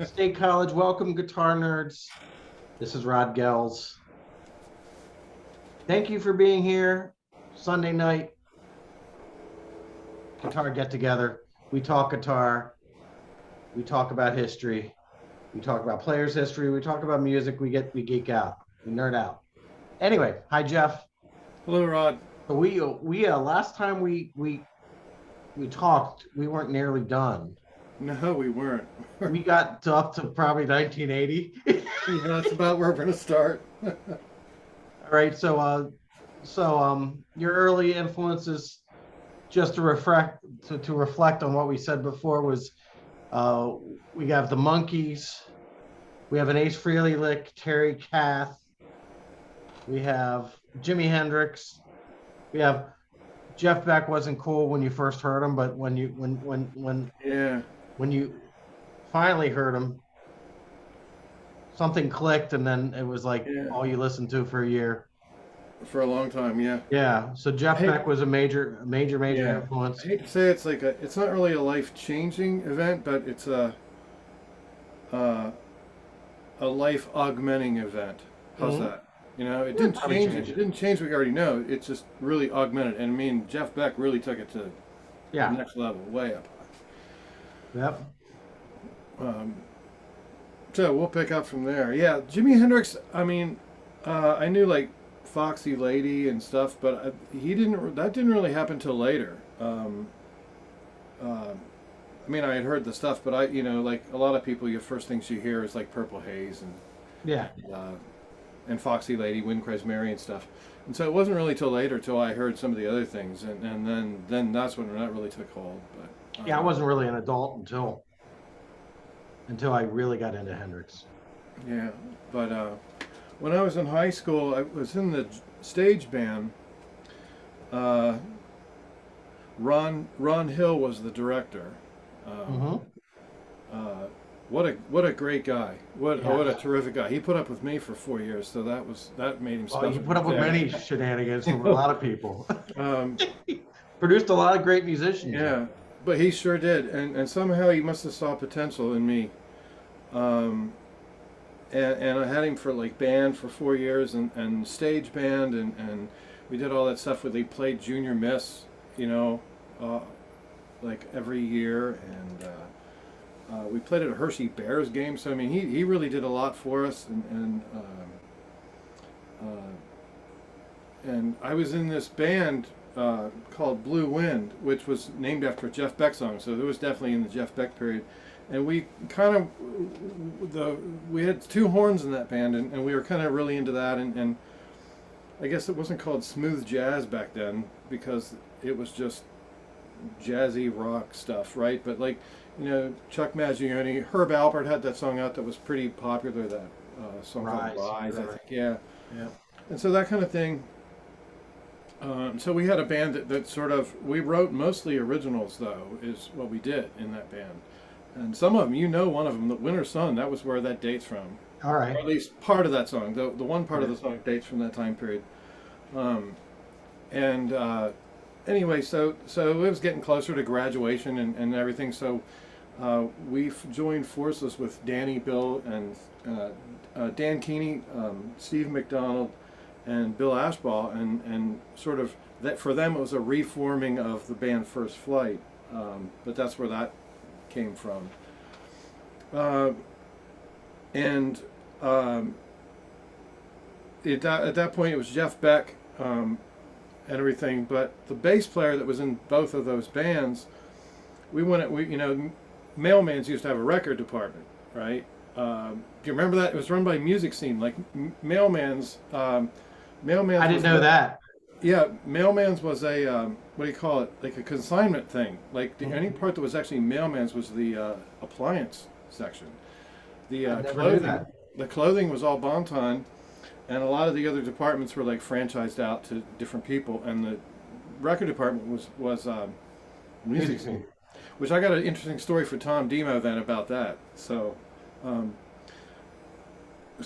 State College, welcome, guitar nerds. This is Rod Gels. Thank you for being here. Sunday night guitar get together. We talk guitar. We talk about history. We talk about players' history. We talk about music. We geek out. We nerd out. Anyway, hi Jeff. Hello, Rod. So we last time we talked, we weren't nearly done. No, we weren't. We got up to probably 1980. Yeah, that's about where we're going to start. All right, your early influences, just to reflect on what we said before, was uh, we have the Monkees, we have an Ace Frehley lick, Terry Kath, we have Jimi Hendrix, we have Jeff Beck. Wasn't cool when you first heard him, but Yeah, when you finally heard him, something clicked, and then it was like yeah, all you listened to for a year. for a long time. Yeah. Yeah, so I Jeff hate, Beck was a major yeah. I influence. hate to say it's not really a life-changing event, but it's uh, a life-augmenting event. How's Mhm. that? You know, it Yeah, didn't probably change it. changed It it. didn't change what you already know. It's just really augmented. And I mean, Jeff Beck really took it to the Yeah. next level, way up Yep. high. So we'll pick up from there. Yeah, Jimi Hendrix. I mean, I knew like Foxy Lady and stuff, but he didn't. That didn't really happen till later. Uh, I mean, I had heard the stuff, but like a lot of people, your first things you hear is like Purple Haze Yeah. uh, and Foxy Lady, Wind Cries Mary and stuff. And so it wasn't really till later till I heard some of the other things, and then that's when that really took hold. But Yeah, I wasn't really an adult until I really got into Hendrix. yeah, but when I was in high school, I was in the stage band. Uh, Ron Hill was the director. Um, Hmm. what a great guy! What a Yeah. terrific guy! He put up with me for 4 years, so that made him Well, he special put up right with there. many shenanigans from a lot of people. um, Produced a lot of great musicians, though. yeah, but he sure did, and somehow he must have saw potential in me. Um, and I had him for like band for 4 years and stage band and we did all that stuff where they played Junior Miss, you know, uh, like every year we played at a Hershey Bears game. So I mean, he really did a lot for us and I was in this band called Blue Wind, which was named after a Jeff Beck song. So it was definitely in the Jeff Beck period. And we kind of we had two horns in that band, and we were kind of really into that. And I guess it wasn't called smooth jazz back then because it was just jazzy rock stuff, right? But like, Chuck Mangione, Herb Alpert had that song out that was pretty popular. That song called Rise. Rise, I Right. think. Yeah. Yeah. And so that kind of thing. So we had a band that sort of we wrote mostly originals though is what we did in that band, and some of them one of them, the Winter Sun, that was where that dates from, All or right. at least part of that song. The one part of Right. the song dates from that time period, um, and anyway, so it was getting closer to graduation and everything. So we joined forces with Danny, Bill, and Dan Keeney, Steve McDonald, and Bill Ashball, and sort of that for them it was a reforming of the band First Flight, but that's where that came from. Uh, and at that point it was Jeff Beck and everything, but the bass player that was in both of those bands, Mailmans used to have a record department, right? Do you remember that? It was run by Music Scene, like Mailman's. I Mailman's didn't was know that. yeah, Mailman's was a what do you call it? Like a consignment thing. Like any Mhm. part that was actually Mailman's was the appliance section. The I never knew clothing, that. the clothing was all Bonton, and a lot of the other departments were like franchised out to different people. And the record department was Music Music Scene, scene. which I got an interesting story for Tom Demo then about that. Um,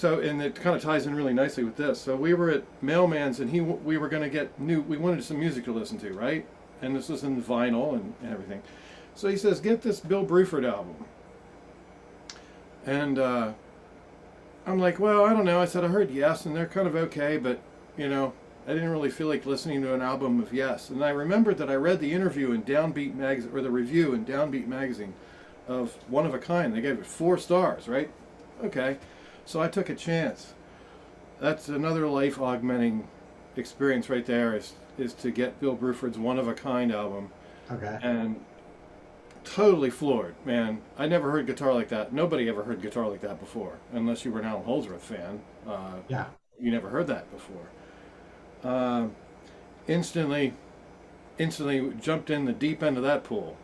and it kind of ties in really nicely with this. So we were at Mailman's, and we were going to get we wanted some music to listen to, right? And this was in vinyl and everything. So he says, get this Bill Bruford album. And I'm like, well, I don't know. I said, I heard Yes, and they're kind of okay, but, you know, I didn't really feel like listening to an album of Yes. And I remembered that I read the interview in Downbeat magazine, or the review in Downbeat magazine of One of a Kind. They gave it 4 stars, right? Okay. So I took a chance. That's another life augmenting experience right there, is to get Bill Bruford's One of a Kind album. Okay. And totally floored, man. I never heard guitar like that. Nobody ever heard guitar like that before, unless you were an Alan Holdsworth fan. Yeah. You never heard that before. Instantly jumped in the deep end of that pool.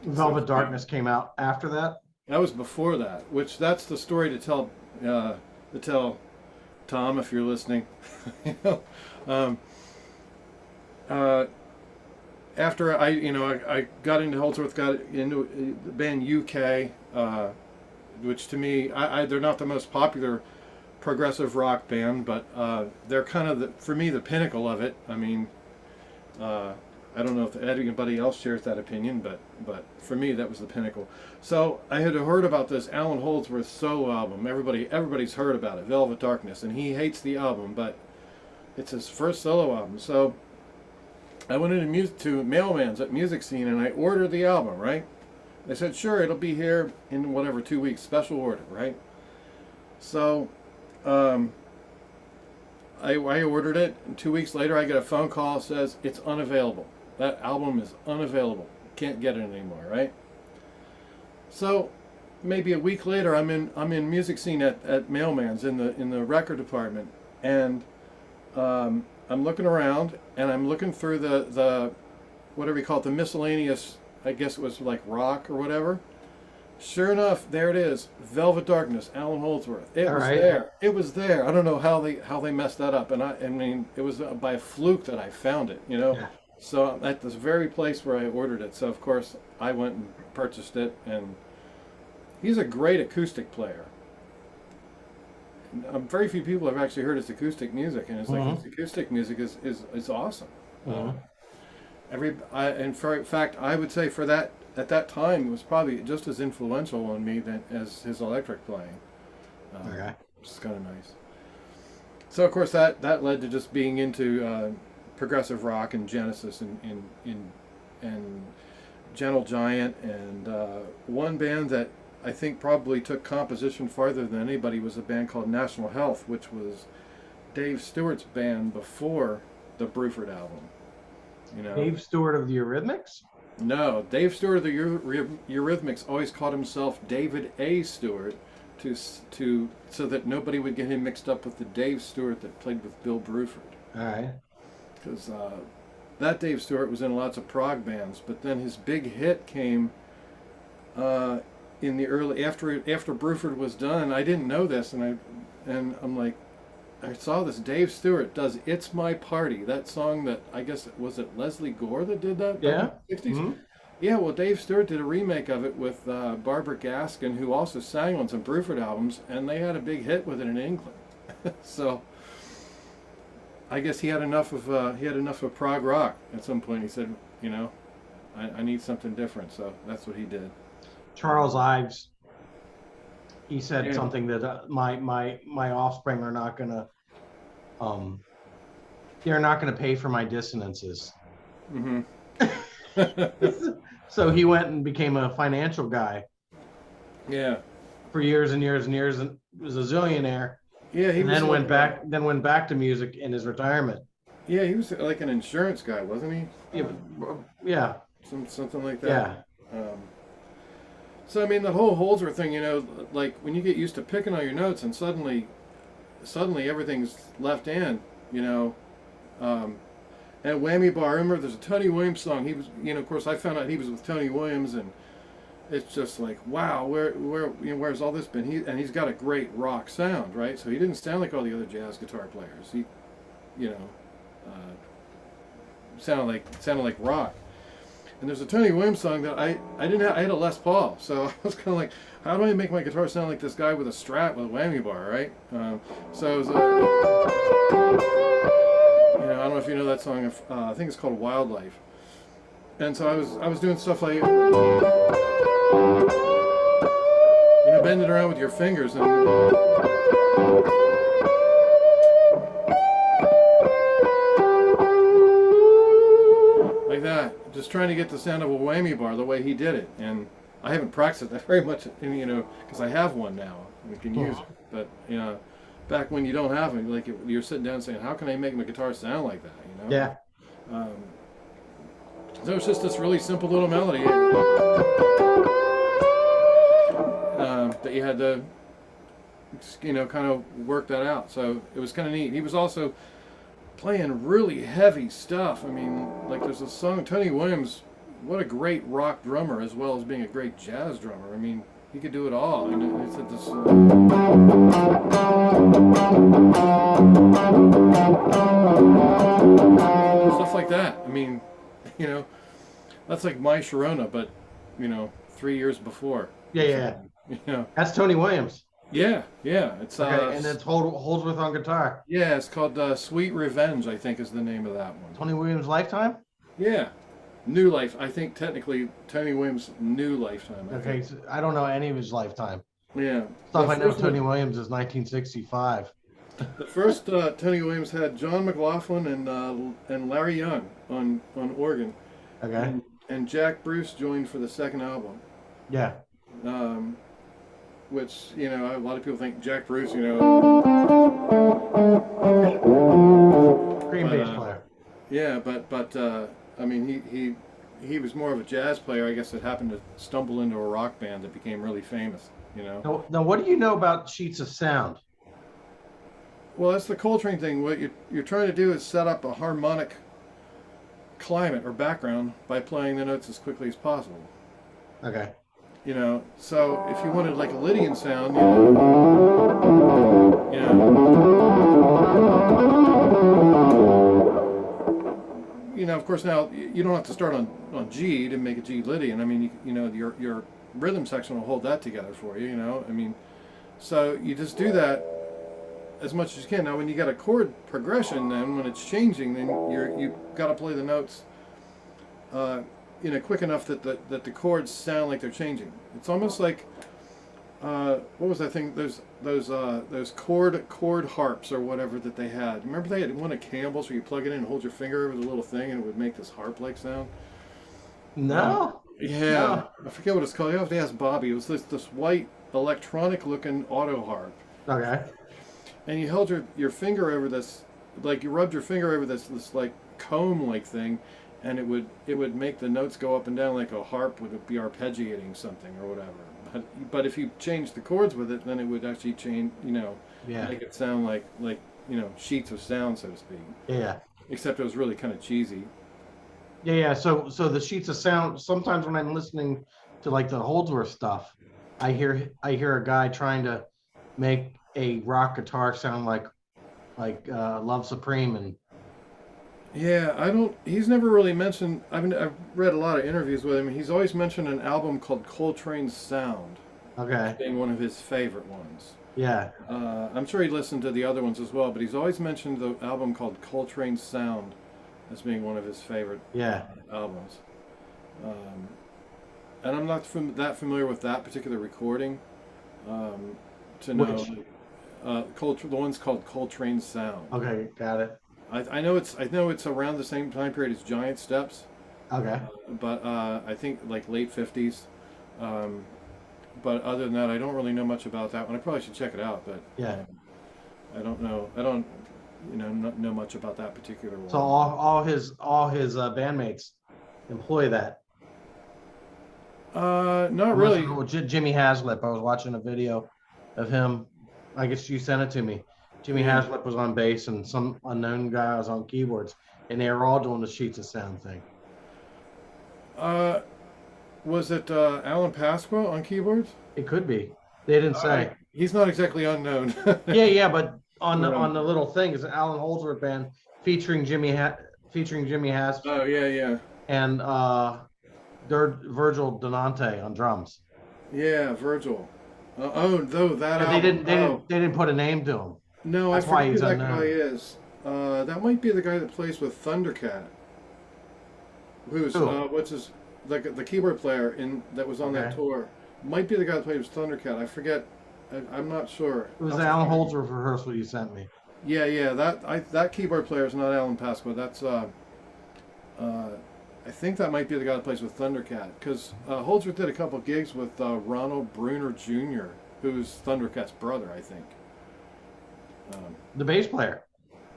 Velvet Darkness came out after that. That was before that, which that's the story to tell Tom, if you're listening. You know, after I got into Holdsworth, got into the band UK, which to me, they're not the most popular progressive rock band, but they're kind of for me the pinnacle of it. I mean, I don't know if anybody else shares that opinion, but for me that was the pinnacle. So I had heard about this Alan Holdsworth solo album. Everybody's heard about it, Velvet Darkness, and he hates the album, but it's his first solo album. So I went to Mailman's at Music Scene and I ordered the album, right? They said, sure, it'll be here in whatever, 2 weeks, special order, right? So I ordered it, and 2 weeks later I get a phone call that says it's unavailable. That album is unavailable. Can't get it anymore, right? So maybe a week later I'm in Music Scene at Mailman's in the record department, and I'm looking around and I'm looking through the whatever you call it, the miscellaneous, I guess it was like rock or whatever. Sure enough, there it is, Velvet Darkness, Alan Holdsworth. It was there. It was there. I don't know how they messed that up, and I mean it was by fluke that I found it, you know. Yeah. So at this very place where I ordered it, so of course I went and purchased it, and he's a great acoustic player. Very few people have actually heard his acoustic music, and it's like his acoustic music is awesome. In fact, I would say for that at that time it was probably just as influential on me as his electric playing. Okay. Which is kind of nice. So of course that led to just being into progressive rock and Genesis and Gentle Giant, and one band that I think probably took composition farther than anybody was a band called National Health, which was Dave Stewart's band before the Bruford album. You know, Dave Stewart of the Eurythmics? No, Dave Stewart of the Eurythmics always called himself David A. Stewart so that nobody would get him mixed up with the Dave Stewart that played with Bill Bruford. All right. Because that Dave Stewart was in lots of prog bands, but then his big hit came in the early after Bruford was done. I didn't know this, and I'm like, I saw this Dave Stewart does "It's My Party," that song that I guess was it Leslie Gore that did that Yeah. back in the 60s. Mm-hmm. Yeah, well, Dave Stewart did a remake of it with Barbara Gaskin, who also sang on some Bruford albums, and they had a big hit with it in England. So I guess he had enough of prog rock at some point. He said, you know, I need something different. So that's what he did. Charles Ives, he said Yeah. something that my offspring are not gonna they're not gonna pay for my dissonances. Mm-hmm. So he went and became a financial guy Yeah. for years and years and years, and was a zillionaire. Yeah, he And was then like, went back to music in his retirement. Yeah, he was like an insurance guy, wasn't he? Yeah. Something like that. Yeah. So I mean, the whole Holdsworth thing, you know, like when you get used to picking all your notes and suddenly everything's left in, you know. And Whammy Bar, I remember there's a Tony Williams song. He was, you know, of course I found out he was with Tony Williams, and it's just like, wow, where's all this been? He's got a great rock sound, right? So he didn't sound like all the other jazz guitar players. He, you know, sounded like rock. And there's a Tony Williams song that I had a Les Paul, so I was kind of like, how do I make my guitar sound like this guy with a Strat with a Whammy Bar, right? So it was you know, I don't know if you know that song. I think it's called Wildlife. And so I was doing stuff like, you know, bend it around with your fingers and like that. Just trying to get the sound of a whammy bar the way he did it. And I haven't practiced that very much, because I have one now. We can use it. But, back when you don't have it, like you're sitting down saying, how can I make my guitar sound like that, Yeah. So it's just this really simple little melody that you had to, kind of work that out. So it was kind of neat. He was also playing really heavy stuff. I mean, like there's a song, Tony Williams, what a great rock drummer as well as being a great jazz drummer. I mean, he could do it all. And it's at this. Stuff like that. I mean, that's like My Sharona, but 3 years before. Yeah. That's Tony Williams. Yeah. It's okay, and it's Holdsworth on guitar. Yeah, it's called Sweet Revenge, I think is the name of that one. Tony Williams' Lifetime? Yeah. New Life. I think technically Tony Williams' New Lifetime. Okay, so I don't know any of his Lifetime. Yeah. Stuff I know Tony Williams is 1965. The first Tony Williams had John McLaughlin and Larry Young on organ. Okay. And Jack Bruce joined for the second album. Yeah. Which, a lot of people think Jack Bruce, Green bass player. Yeah, but I mean, he was more of a jazz player, I guess, that happened to stumble into a rock band that became really famous, Now, what do you know about sheets of sound? Well, that's the Coltrane thing. What you're trying to do is set up a harmonic climate or background by playing the notes as quickly as possible. Okay. So if you wanted like a Lydian sound, of course now you don't have to start on G to make a G Lydian. I mean, your rhythm section will hold that together for you. I mean, so you just do that as much as you can. Now, when you got a chord progression, then when it's changing, then you've got to play the notes quick enough that the chords sound like they're changing. It's almost like what was that thing? Those chord harps or whatever that they had. Remember they had one at Campbell's where you plug it in and hold your finger over the little thing and it would make this harp-like sound. No. Yeah, No. I forget what it's called. You have to ask Bobby. It was this white electronic-looking auto harp. Okay. And you held your finger over this, like you rubbed your finger over this like comb-like thing, and it would make the notes go up and down like a harp would be arpeggiating something or whatever. But if you change the chords with it, then it would actually change, make it sound like sheets of sound, so to speak. Yeah. Except it was really kind of cheesy. Yeah. So the sheets of sound. Sometimes when I'm listening to like the Holdsworth stuff, I hear a guy trying to make a rock guitar sound like Love Supreme and. Yeah, he's never really mentioned, I've read a lot of interviews with him. He's always mentioned an album called Coltrane's Sound. Okay. Being one of his favorite ones. Yeah. I'm sure he listened to the other ones as well, but he's always mentioned the album called Coltrane's Sound as being one of his favorite albums. And I'm not that familiar with that particular recording to know. The one's called Coltrane's Sound. Okay, got it. I know it's around the same time period as Giant Steps. Okay. But I think like late 50s. But other than that, I don't really know much about that one. I probably should check it out, but yeah, I don't know. I don't not know much about that particular one. So all his bandmates employ that. Not really. Jimmy Haslip. I was watching a video of him. I guess you sent it to me. Jimmy Haslip was on bass and some unknown guy was on keyboards, and they were all doing the sheets of sound thing. Was it Alan Pasqua on keyboards? It could be. They didn't say. He's not exactly unknown. yeah, but on the little thing is an Alan Holdsworth band featuring Jimmy Haslip. Oh yeah. And Virgil Donante on drums. Yeah, Virgil. That they didn't put a name to him. No, that's I forget who that unknown. guy is. That might be the guy that plays with Thundercat. Who's what's his the keyboard player that was on that tour? might be the guy that played with Thundercat. I forget. I'm not sure. It was I'll Alan have to- Holdsworth rehearsal you sent me. Yeah. That keyboard player is not Alan Pasqua. That's I think that might be the guy that plays with Thundercat, because Holdsworth did a couple gigs with Ronald Bruner Jr., who's Thundercat's brother, I think. The bass player.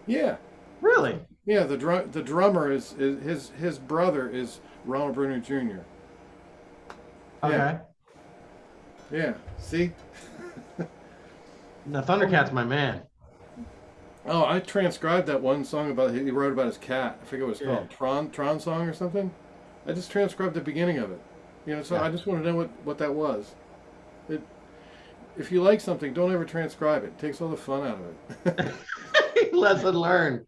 Yeah, Really? yeah. The drummer is his brother is Ronald Bruner Jr. Okay. Yeah. See. The Thundercat's my man. Oh, I transcribed that one song about he wrote about his cat. I forget what it's called. Tron song or something. I just transcribed the beginning of it. So Yeah. I just want to know what that was. If you like something, don't ever transcribe it. It takes all the fun out of it. Lesson learned.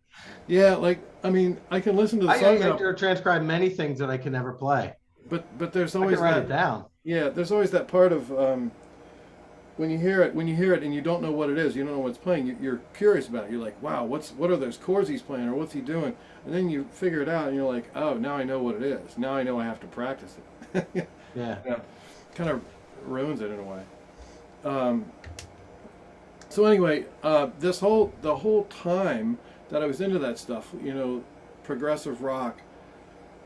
Yeah, like I mean, I can listen to the I song like now, to transcribe many things that I can never play. but there's I always can write that. it down. Yeah, there's always that part of when you hear it and you don't know what it is, you don't know what's playing. You're curious about it. You're like, wow, what are those chords he's playing, or what's he doing? And then you figure it out, and you're like, oh, now I know what it is. Now I know I have to practice it. Yeah. Yeah, kind of ruins it in a way. So anyway, the whole time that I was into that stuff, progressive rock,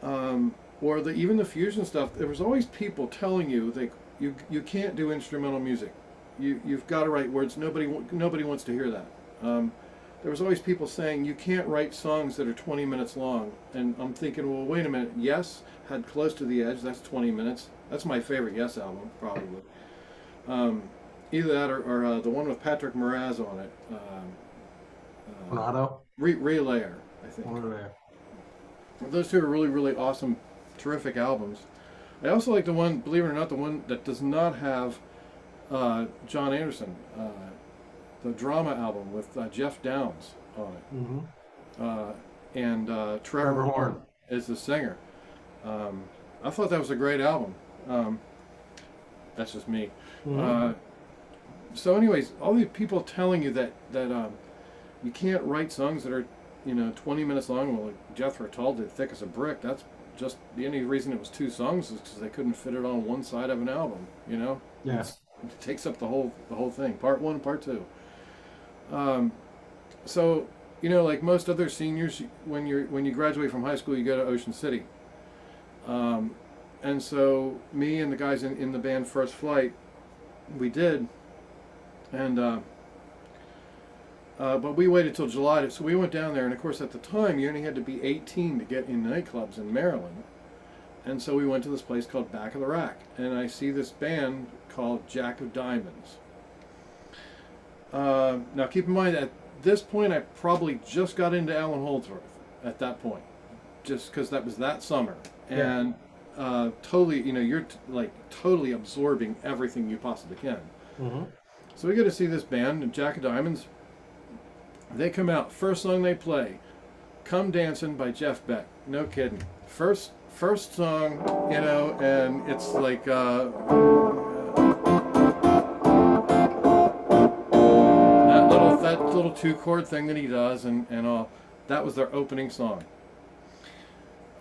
or even the fusion stuff, there was always people telling you that you can't do instrumental music. You've got to write words. Nobody wants to hear that. There was always people saying you can't write songs that are 20 minutes long. And I'm thinking, well, wait a minute. Yes, had Close to the Edge. That's 20 minutes. That's my favorite Yes album, probably. Either that or the one with Patrick Moraz on it. Tornado. Relayer, I think. Over there. Those two are really, really awesome, terrific albums. I also like the one, believe it or not, the one that does not have John Anderson, the drama album with Jeff Downes on it. Mm-hmm. And Trevor Horn is the singer. I thought that was a great album. That's just me. Mm-hmm. So anyways, all these people telling you that you can't write songs that are 20 minutes long. Well, like Jethro Tull did Thick as a Brick. That's just the only reason it was 2 songs is because they couldn't fit it on one side of an album. Yeah. It takes up the whole thing. Part 1, part 2. So like most other seniors, when you graduate from high school, you go to Ocean City. And so me and the guys in the band First Flight, we did. And but we waited till July, so we went down there. And of course, at the time, you only had to be 18 to get in nightclubs in Maryland. And so we went to this place called Back of the Rack, and I see this band called Jack of Diamonds. Now, keep in mind, at this point, I probably just got into Alan Holdsworth at that point, just because that was that summer. And totally, you're totally absorbing everything you possibly can. Mm-hmm. So we get to see this band, Jack of Diamonds. They come out. First song they play, "Come Dancin'" by Jeff Beck. No kidding. First song, and it's like that little 2-chord thing that he does, and all. That was their opening song.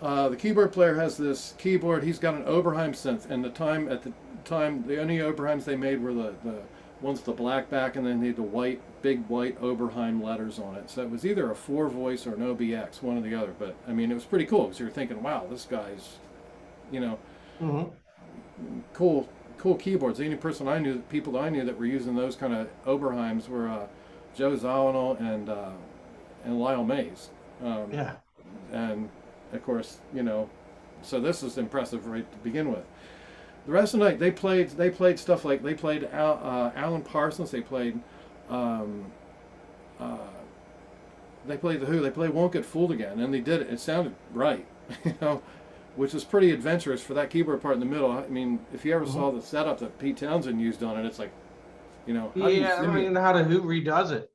The keyboard player has this keyboard. He's got an Oberheim synth, and at the time, the only Oberheims they made were the one's the black back, and then they had the big white Oberheim letters on it. So it was either a 4-voice or an OBX, one or the other. But I mean, it was pretty cool because you're thinking, wow, this guy's, Mm-hmm. cool keyboards. The only people I knew that were using those kind of Oberheims were Joe Zawinul and Lyle Mays. Yeah. And of course, so this is impressive right to begin with. The rest of the night, they played stuff like they played Alan Parsons. They played The Who. They played "Won't Get Fooled Again," and they did it. It sounded right, which is pretty adventurous for that keyboard part in the middle. I mean, if you ever saw the setup that Pete Townsend used on it, it's like, how do you I simulate- mean, how the Who redoes it.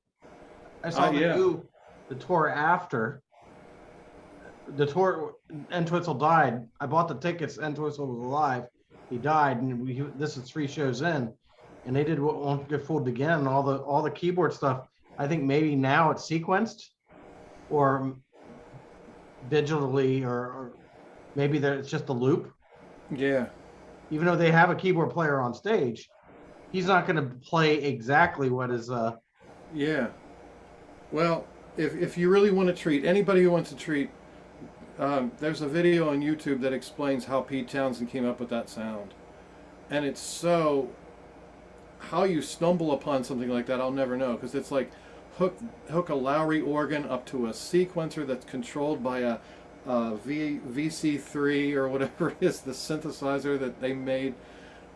I saw the yeah. Who, the tour after. The tour, Entwistle died. I bought the tickets. Entwistle was alive. He died, and this is 3 shows in, and they did "Won't Get Fooled Again," and all the keyboard stuff. I think maybe now it's sequenced, or digitally, or maybe it's just a loop. Yeah. even though they have a keyboard player on stage, he's not going to play exactly what is. Yeah. Well, if you really want to treat anybody who wants to treat, there's a video on YouTube that explains how Pete Townsend came up with that sound, and it's so. How you stumble upon something like that, I'll never know, because it's like hook a Lowry organ up to a sequencer that's controlled by a VC3 or whatever it is, the synthesizer that they made.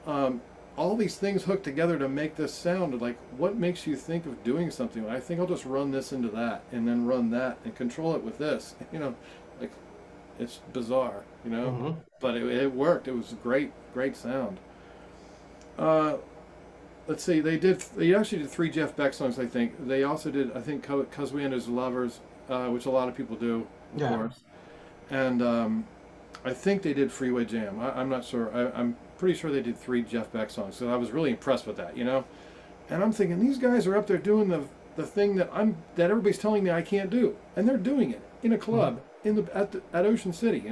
All these things hooked together to make this sound. Like, what makes you think of doing something? I think I'll just run this into that, and then run that, and control it with this. Like, it's bizarre, Mm-hmm. but it worked. It was a great sound. Let's see. They actually did 3 Jeff Beck songs. I think they also did. I think "Cause We End as Lovers," which a lot of people do, of course. And I think they did "Freeway Jam." I'm not sure. I'm pretty sure they did 3 Jeff Beck songs. So I was really impressed with that. And I'm thinking these guys are up there doing the thing that everybody's telling me I can't do, and they're doing it in a club at Ocean City.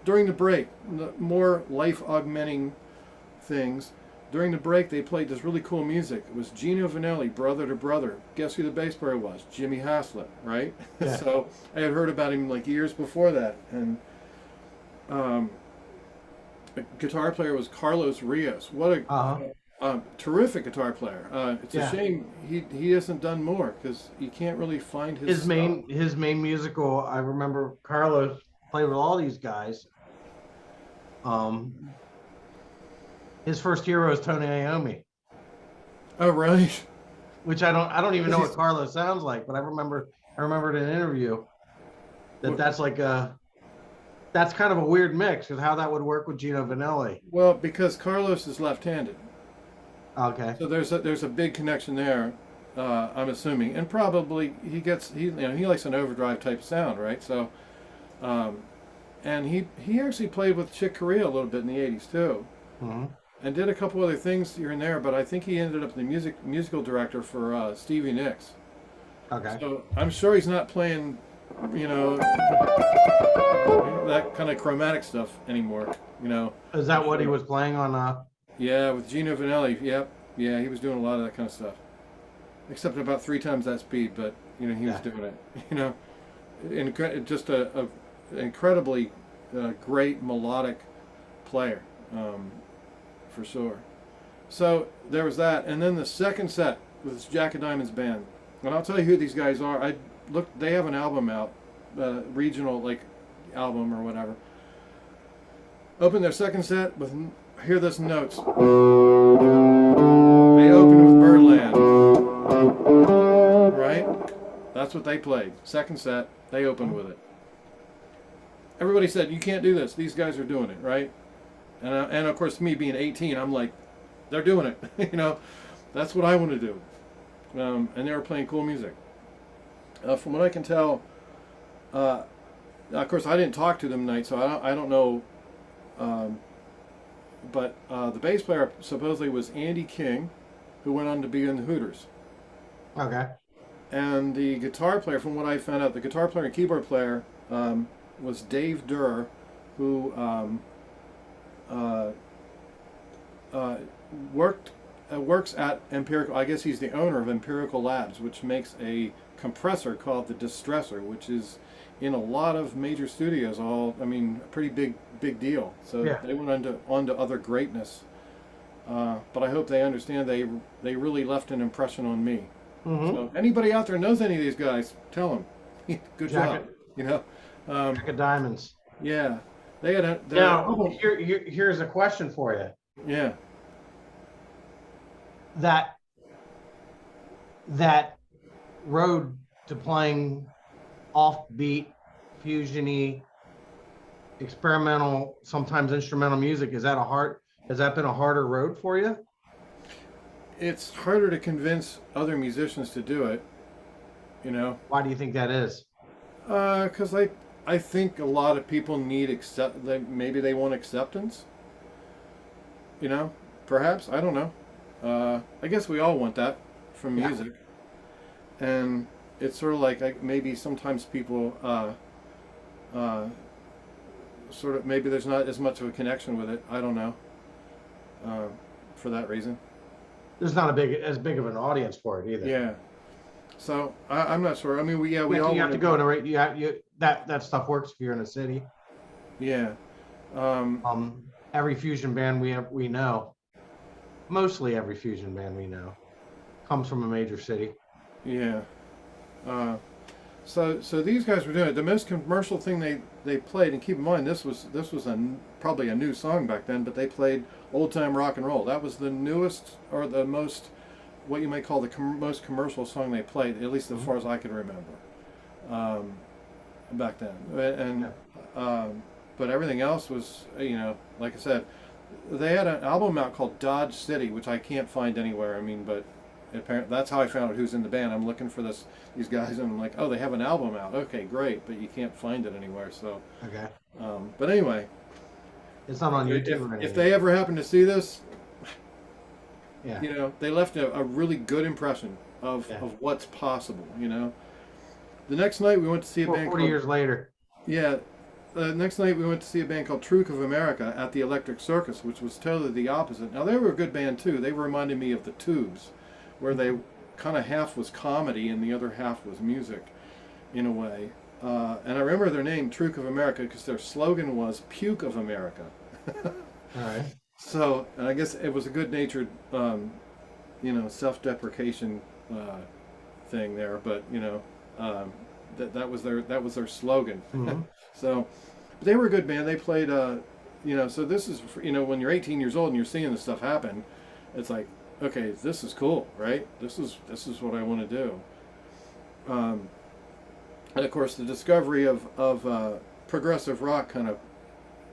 During the break, more life-augmenting things. During the break, they played this really cool music. It was Gino Vanelli, Brother to Brother. Guess who the bass player was? Jimmy Haslett, right? Yeah. So I had heard about him like years before that. And the guitar player was Carlos Rios. What a terrific guitar player. It's a shame he hasn't done more, because you can't really find his main musical. I remember Carlos played with all these guys. His first hero is Tony Iommi. Oh, right. Which I don't even know what Carlos sounds like, but I remembered in an interview that's kind of a weird mix with how that would work with Gino Vanelli. Well, because Carlos is left-handed. Okay. So there's a big connection there, I'm assuming, and probably he likes an overdrive type sound, right? So, and he actually played with Chick Corea a little bit in the '80s too, and did a couple other things here and there. But I think he ended up the musical director for Stevie Nicks. Okay. So I'm sure he's not playing, that kind of chromatic stuff anymore. Is that what he was playing on? Yeah, with Gino Vanelli. Yep. Yeah, he was doing a lot of that kind of stuff. Except about 3 times that speed, but he was doing it. Just a incredibly great melodic player, for sure. So there was that, and then the second set was Jack of Diamonds band, and I'll tell you who these guys are. They have an album out, regional album or whatever. Opened their second set with. Hear this notes. They opened with Birdland. Right? That's what they played. Second set, they opened with it. Everybody said, you can't do this. These guys are doing it, right? And of course, me being 18, I'm like, they're doing it. That's what I want to do. And they were playing cool music. From what I can tell, of course, I didn't talk to them tonight, so I don't know. But the bass player supposedly was Andy King, who went on to be in the Hooters. Okay. And the guitar player, from what I found out, the guitar player and keyboard player was Dave Durr, who works at Empirical. I guess he's the owner of Empirical Labs, which makes a compressor called the Distressor, which is in a lot of major studios. A pretty big deal. So they went on to other greatness. But I hope they understand they really left an impression on me. So anybody out there knows any of these guys, tell them. Good job. Jack of Diamonds. Yeah, they had Now here's a question for you. Yeah. That road to playing offbeat, fusiony, experimental, sometimes instrumental music, has that been a harder road for you? It's harder to convince other musicians to do it, Why do you think that is? Because I think a lot of people need maybe they want acceptance. Perhaps, I don't know. I guess we all want that from music, and it's sort of like maybe sometimes people sort of, maybe there's not as much of a connection with it. I don't know. For that reason. There's not as big of an audience for it either. Yeah. So I'm not sure. I mean, we You all have to go to that stuff works if you're in a city. Yeah. Every fusion band we know, mostly every fusion band we know, comes from a major city. Yeah. So these guys were doing it. The most commercial thing they played, and keep in mind this was probably a new song back then, but they played old time rock and roll. That was the newest or the most, what you might call the most commercial song they played, at least as far as I can remember, back then. And but everything else was, like I said, they had an album out called Dodge City, which I can't find anywhere. I mean, but apparently that's how I found out who's in the band. I'm looking for these guys, and I'm like, oh, they have an album out. Okay, great, but you can't find it anywhere. So, okay. But anyway, it's not on YouTube or anything. If they ever happen to see this, yeah, they left a really good impression of what's possible. The next night we went to see a band. 40 years later. Yeah. The next night we went to see a band called Truth of America at the Electric Circus, which was totally the opposite. Now they were a good band too. They reminded me of the Tubes, where they kind of half was comedy and the other half was music, in a way. And I remember their name, Truth of America, because their slogan was "Puke of America." All right. So, and I guess it was a good-natured, self-deprecation thing there, but that was their slogan. Mm-hmm. So, but they were a good band. They played, so this is, when you're 18 years old and you're seeing this stuff happen, it's like, okay, this is cool, right? This is what I want to do. And of course, the discovery of progressive rock kind of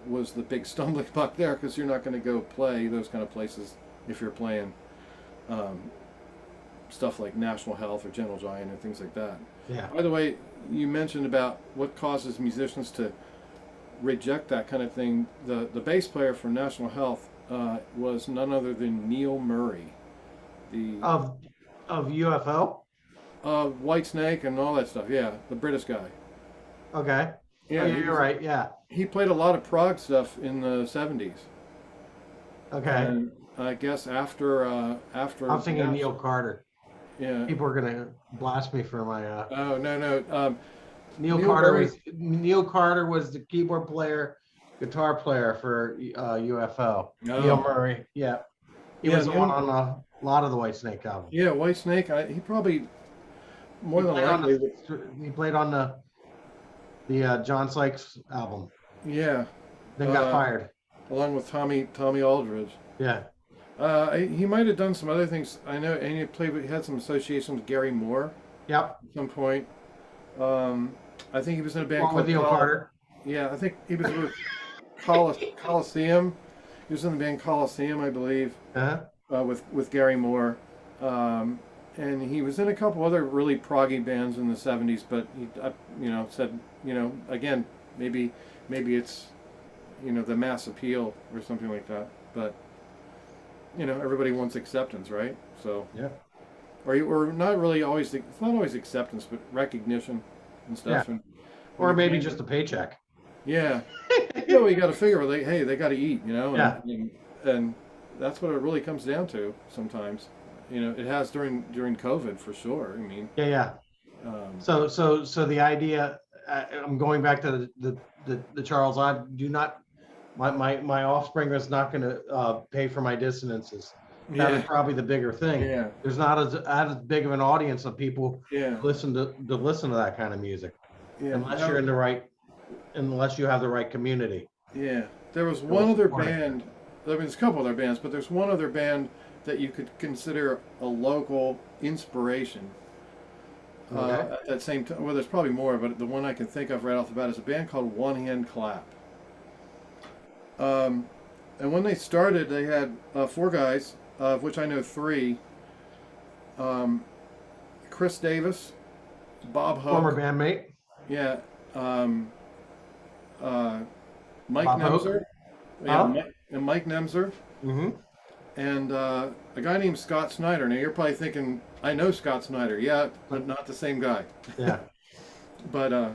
was the big stumbling block there, because you're not going to go play those kind of places if you're playing stuff like National Health or Gentle Giant and things like that. Yeah. By the way, you mentioned about what causes musicians to reject that kind of thing. The bass player for National Health was none other than Neil Murray, of UFO. White Snake and all that stuff. Yeah, the British guy. Okay. Yeah, you're right. Yeah. He played a lot of prog stuff in the 70s. Okay. And I guess after I'm thinking Neil Carter. Yeah. People are gonna blast me for my. Oh no. Neil Carter was the keyboard player, guitar player for UFO. Oh. Neil Murray. Yeah. He was the one on a lot of the White Snake albums. Yeah, White Snake. He probably more than likely. He played on the John Sykes album. Yeah. Then got fired. Along with Tommy Aldridge. Yeah. He might have done some other things. I know, and he had some association with Gary Moore. Yep. At some point. I think he was in a band called with Neil Carter. Yeah, I think he was with Coliseum. He was in the band Coliseum, I believe. Uh-huh. With Gary Moore. And he was in a couple other really proggy bands in the 70s, but he, said, again, maybe it's, the mass appeal or something like that. But, everybody wants acceptance, right? So. Yeah. Or not really always. It's not always acceptance, but recognition and stuff. Yeah. And or maybe just a paycheck. Yeah. You got to figure, they got to eat, Yeah. And that's what it really comes down to sometimes. It has during COVID for sure. I mean. Yeah. So the idea, I'm going back to the Charles. I do not. My offspring is not going to pay for my dissonances. That is probably the bigger thing. Yeah. There's not as big of an audience of people listen to that kind of music. Yeah. Unless you're unless you have the right community. Yeah. There was one other band. I mean, there's a couple other bands, but there's one other band that you could consider a local inspiration. Okay. At that same time, well, there's probably more, but the one I can think of right off the bat is a band called One Hand Clap. And when they started, they had 4 guys, of which I know 3. Chris Davis, Bob Hope. Former bandmate. Yeah. Mike Bob Nemser. Hope. Yeah, and Mike Nemser. Mm-hmm. And a guy named Scott Snyder. Now you're probably thinking, I know Scott Snyder. Yeah, but not the same guy. Yeah. But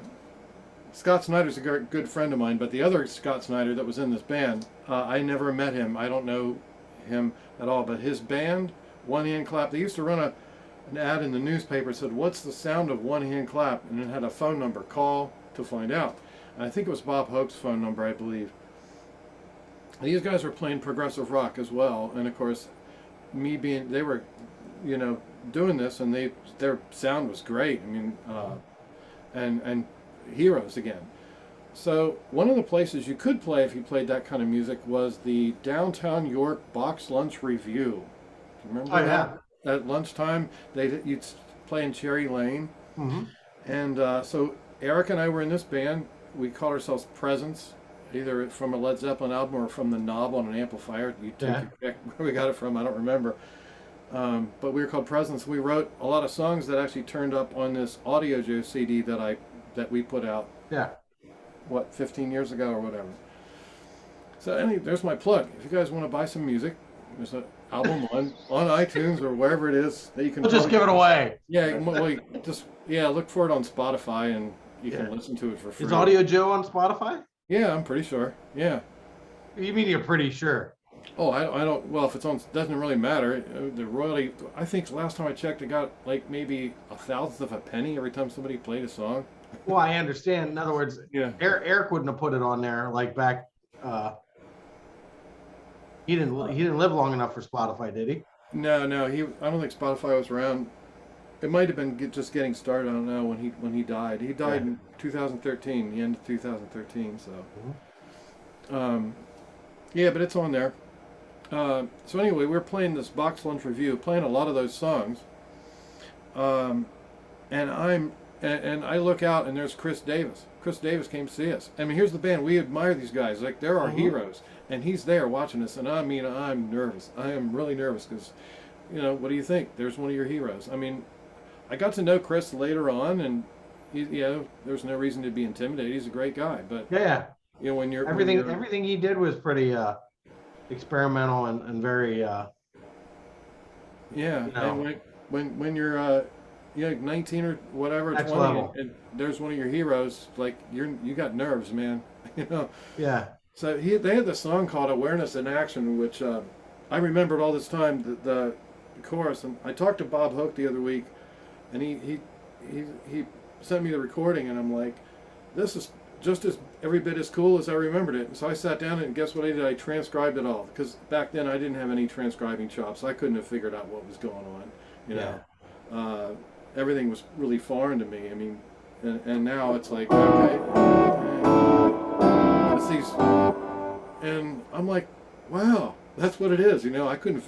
Scott Snyder's a good friend of mine, but the other Scott Snyder that was in this band, I never met him. I don't know him at all, but his band, One Hand Clap, they used to run an ad in the newspaper that said, "What's the sound of one hand clap?" And it had a phone number, call to find out. And I think it was Bob Hope's phone number, I believe. These guys were playing progressive rock as well, and of course, they were, doing this, and their sound was great. I mean, and heroes again. So one of the places you could play if you played that kind of music was the Downtown York Box Lunch Review. Do you remember that? At lunchtime, you'd play in Cherry Lane. Mm-hmm. And so Eric and I were in this band. We called ourselves Presence, either from a Led Zeppelin album or from the knob on an amplifier. You take your pick where we got it from, I don't remember. But we were called Presence. We wrote a lot of songs that actually turned up on this Audio Joe CD that we put out. Yeah. 15 years ago or whatever. So there's my plug. If you guys want to buy some music, there's an album on iTunes or wherever it is that you can. We'll just give it away. Yeah, look for it on Spotify and you can listen to it for free. Is Audio Joe on Spotify? Yeah, I'm pretty sure. Yeah. You mean you're pretty sure? Oh, I don't. Well, if it's on, doesn't really matter. The royalty. I think last time I checked, it got like maybe a thousandth of a penny every time somebody played a song. Well, I understand. In other words, Yeah. Eric wouldn't have put it on there like back. He didn't live long enough for Spotify, did he? No. I don't think Spotify was around. It might have been just getting started. I don't know when he died. He died in 2013, the end of 2013. So, yeah, but it's on there. So anyway, we're playing this Box Lunch Review, playing a lot of those songs. And I look out and there's Chris Davis. Chris Davis came to see us. I mean, here's the band. We admire these guys. Like, they're our heroes. And he's there watching us. And I mean, I'm nervous. I am really nervous because, what do you think? There's one of your heroes. I mean, I got to know Chris later on, and there's no reason to be intimidated. He's a great guy. But when you're everything he did was pretty experimental and very And when you're 19 or whatever, next 20, level. and there's one of your heroes, like you got nerves, man. Yeah. So they had this song called "Awareness in Action," which I remembered all this time, the chorus. And I talked to Bob Hoke the other week, and he sent me the recording, and I'm like, this is just every bit as cool as I remembered it. And so I sat down and guess what I did? I transcribed it all, because back then I didn't have any transcribing chops. I couldn't have figured out what was going on. Everything was really foreign to me. I mean, and now it's like, okay, it's these, and I'm like, wow, that's what it is. I couldn't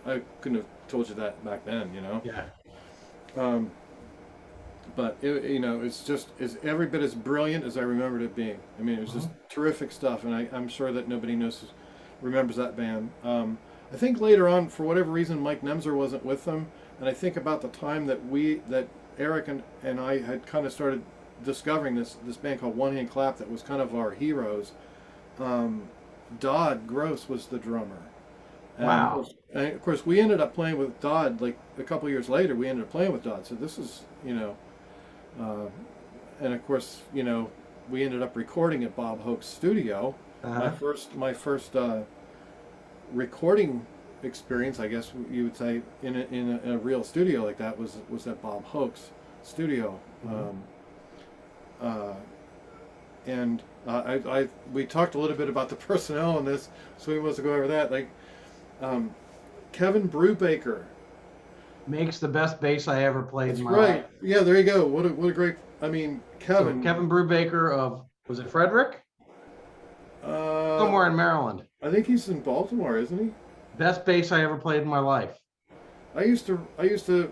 have told you that back then. Yeah. But it's every bit as brilliant as I remembered it being. I mean, it was just terrific stuff, and I'm sure that nobody remembers that band. I think later on, for whatever reason, Mike Nemser wasn't with them, and I think about the time that Eric and I had kind of started discovering this band called One Hand Clap that was kind of our heroes. Dodd Gross was the drummer. Wow. And of course, we ended up playing with Dodd like a couple years later. We ended up playing with Dodd, so this is and of course we ended up recording at Bob Hoke's studio. My first recording experience, I guess you would say, in a real studio like that was at Bob Hoke's studio. And we talked a little bit about the personnel in this, so we must go over that. Like Kevin Brubaker makes the best bass I ever played in my right. life. Yeah, there you go. What a great. I mean, Kevin. So Kevin Brubaker of, was it Frederick? Somewhere in Maryland. I think he's in Baltimore, isn't he? Best bass I ever played in my life. I used to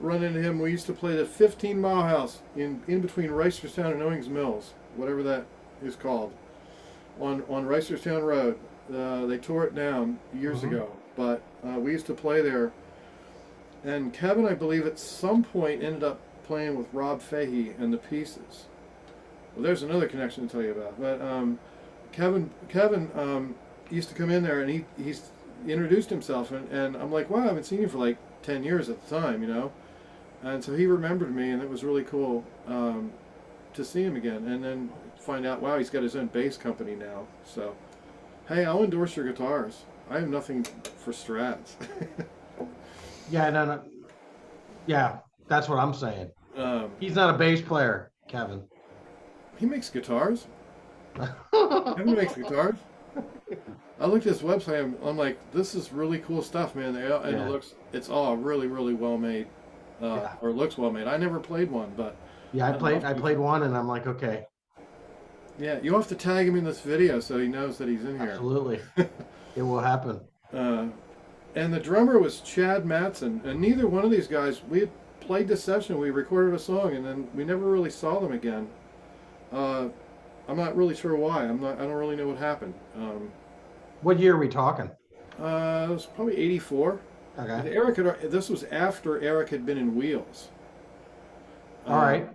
run into him. We used to play the 15 Mile House in between Reisterstown and Owings Mills, whatever that is called, on Reisterstown Road. They tore it down years ago, but we used to play there. And Kevin, I believe, at some point ended up playing with Rob Fahey and the Pieces. Well, there's another connection to tell you about. But Kevin used to come in there, and he's introduced himself, and I'm like, wow, I haven't seen you for like 10 years at the time, And so he remembered me, and it was really cool to see him again. And then find out, wow, he's got his own bass company now. So, hey, I'll endorse your guitars. I have nothing for Strats. Yeah, no. Yeah, that's what I'm saying. um, He's not a bass player, Kevin. he makes guitars. Kevin makes guitars. I looked at his website. I'm like, this is really cool stuff, man. And Yeah. it's all really, really well made, Yeah. or looks well made. I never played one, but Yeah, I'd love I to. played one and I'm like, okay, Yeah, you have to tag him in this video so he knows that he's in here. absolutely. It will happen. uh, and the drummer was Chad Matson, and neither one of these guys, we had played this session, we recorded a song, and then we never really saw them again. I'm not really sure why. I don't really know what happened. What year are we talking? It was probably '84. Okay. This was after Eric had been in Wheels. All right.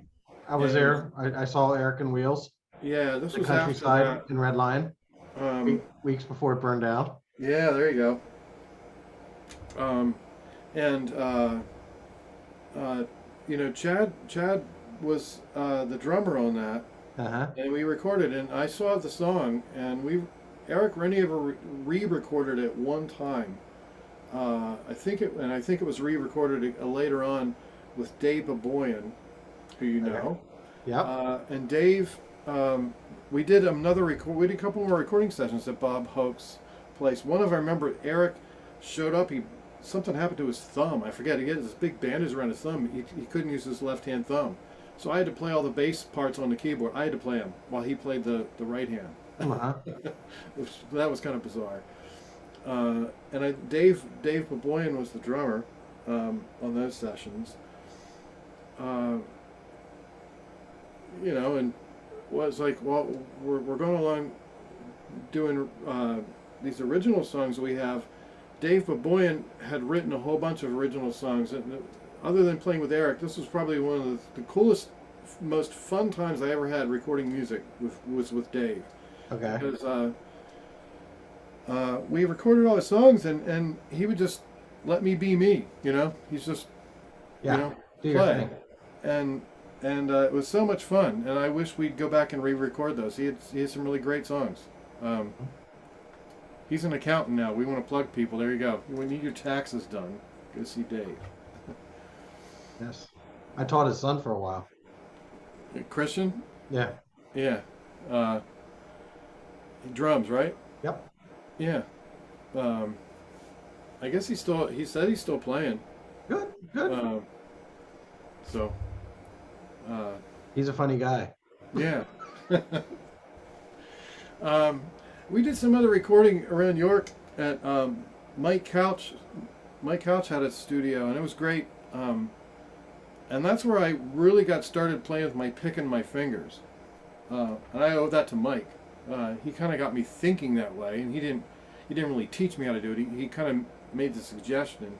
I was and- there. I saw Eric and Wheels, Yeah, this the was after countryside that. in Red Lion, weeks before it burned down. Yeah, there you go. And Chad was the drummer on that, Uh-huh. and we recorded. And I saw the song, and Eric Rennie ever re-recorded it one time. I think it was re-recorded later on with Dave Baboyan, who you know. Yep. And Dave, we did we did a couple more recording sessions at Bob Hoke's place. One of I remember Eric showed up. Something happened to his thumb. I forget. He had this big bandage around his thumb. He couldn't use his left-hand thumb, so I had to play all the bass parts on the keyboard. I had to play them while he played the right hand. Uh-huh. That was kind of bizarre. Dave Baboyan was the drummer on those sessions. And was like, well, we're going along doing these original songs we have. Dave Baboyan had written a whole bunch of original songs. And other than playing with Eric, this was probably one of the coolest, most fun times I ever had recording music was with Dave. Okay. Because we recorded all his songs, and he would just let me be me. He's just Yeah. Do your play. thing. And it was so much fun, and I wish we'd go back and re-record those. He had some really great songs. He's an accountant now. We want to plug people. There you go. When you need your taxes done, go see Dave. Yes. I taught his son for a while. Christian? Yeah. Yeah. Drums, right? Yep. Yeah. I guess he said he's still playing. Good. Good. So. He's a funny guy. Yeah. We did some other recording around York at Mike Couch. Mike Couch had a studio, and it was great. And that's where I really got started playing with my pick and my fingers. And I owe that to Mike. He kind of got me thinking that way, and he didn't really teach me how to do it. He kind of made the suggestion,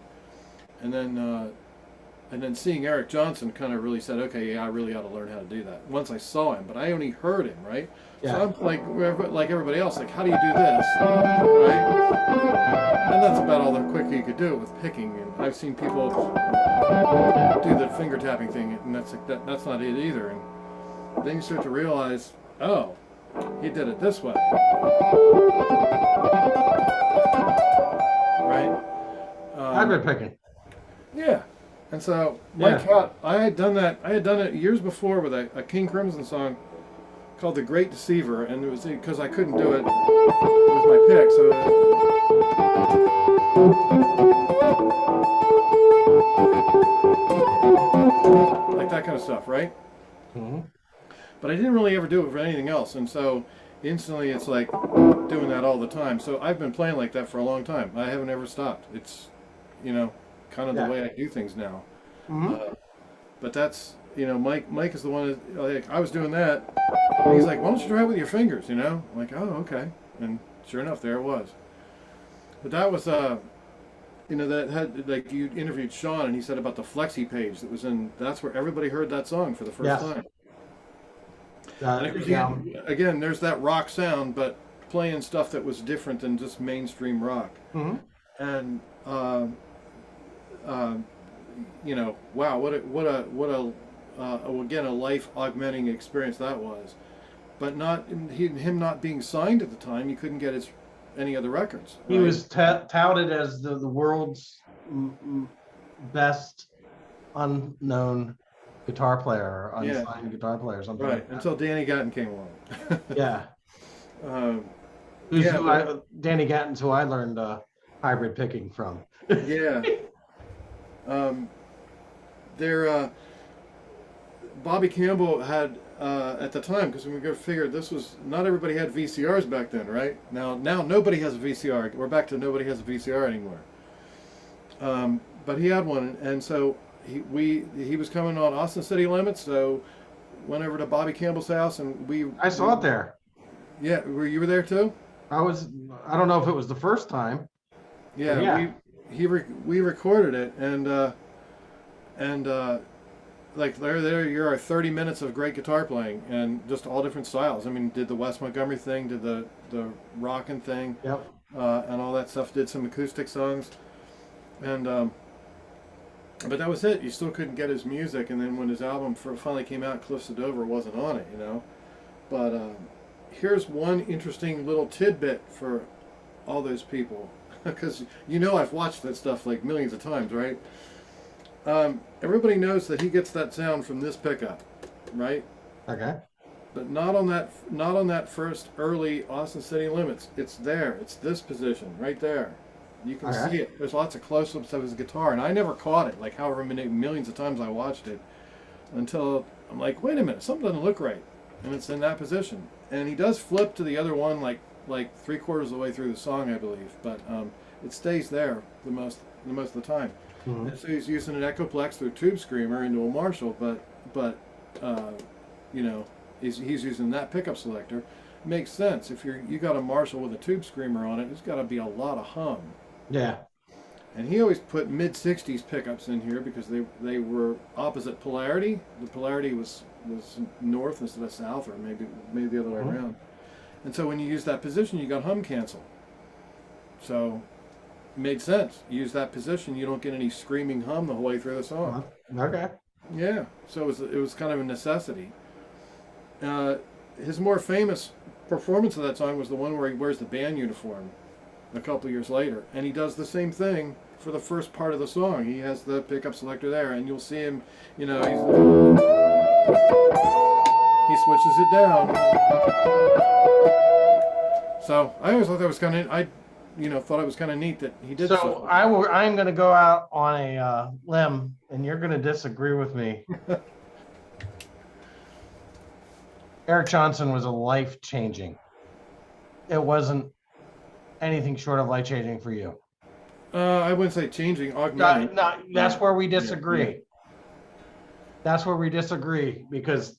and then seeing Eric Johnson kind of really said, okay, yeah, I really ought to learn how to do that. Once I saw him, but I only heard him, right? Yeah. So I'm like everybody else, like, how do you do this, right? And that's about all the quicker you could do it with picking. And I've seen people do the finger tapping thing, and that's not it either. And then you start to realize, oh, he did it this way, right? I've been picking. Yeah. And so, Yeah. Mike Couch, I had done it years before with a King Crimson song called The Great Deceiver, and it was because I couldn't do it with my pick, so like that kind of stuff, right? Mm-hmm. But I didn't really ever do it for anything else, and so instantly it's like doing that all the time. So I've been playing like that for a long time. I haven't ever stopped. It's, kind of Yeah. the way I do things now. Mm-hmm. But that's, Mike is the one that, like, I was doing that. And he's like, why don't you try it with your fingers, I'm like, oh, okay. And sure enough, there it was. But that was, that had, like, you interviewed Sean, and he said about the Flexi page that's where everybody heard that song for the first Yes. time. And again, there's that rock sound, but playing stuff that was different than just mainstream rock. Mm-hmm. And, wow, what a again, a life augmenting experience that was. but not him not being signed at the time. He couldn't get any other records. He right? was touted as the world's best unknown guitar player, or Yeah. unsigned guitar player, or something Right, like that. until Danny Gatton came along. Yeah. Um, Who's Yeah, who Danny Gatton's who I learned hybrid picking from. yeah. There, Bobby Campbell had at the time, because we figured this was not everybody had VCRs back then, right? Now nobody has a VCR. We're back to nobody has a VCR anymore. But he had one, and so he was coming on Austin City Limits, so went over to Bobby Campbell's house, and I saw it there. Yeah, you were there too? I don't know if it was the first time. Yeah, yeah. we recorded it, and like there you are, 30 minutes of great guitar playing, and just all different styles. I mean, did the Wes Montgomery thing, did the rockin' thing, Yep. and all that stuff. Did some acoustic songs, and but that was it. You still couldn't get his music, and then when his album finally came out, Cliffs of Dover wasn't on it, you know. But here's one interesting little tidbit for all those people, because you know I've watched that stuff like millions of times, right? Everybody knows that he gets that sound from this pickup, right? Okay. But not on that first early Austin City Limits. It's there. It's this position right there. You can see it. There's lots of close-ups of his guitar, and I never caught it. Like however many millions of times I watched it, until I'm like, wait a minute, something doesn't look right, and it's in that position. And he does flip to the other one like 3/4 of the way through the song, I believe, but it stays there the most of the time. Mm-hmm. And so he's using an Echoplex through a tube screamer into a Marshall, but you know, he's using that pickup selector. Makes sense. If you got a Marshall with a tube screamer on it, there's got to be a lot of hum. Yeah. And he always put mid-60s pickups in here because they were opposite polarity. The polarity was north instead of south, or maybe the other way around. And so when you use that position, you got hum cancel. So it made sense. You use that position, you don't get any screaming hum the whole way through the song. Okay. Yeah. So it was kind of a necessity. His more famous performance of that song was the one where he wears the band uniform a couple years later, and he does the same thing for the first part of the song. He has the pickup selector there, and you'll see him, you know, he switches it down. So I always thought that was kind of, thought it was kind of neat that he did. So I'm going to go out on a limb, and you're going to disagree with me. Eric Johnson was a life-changing. It wasn't anything short of life-changing for you. I wouldn't say changing, augmenting. No, that's where we disagree. Yeah. That's where we disagree, because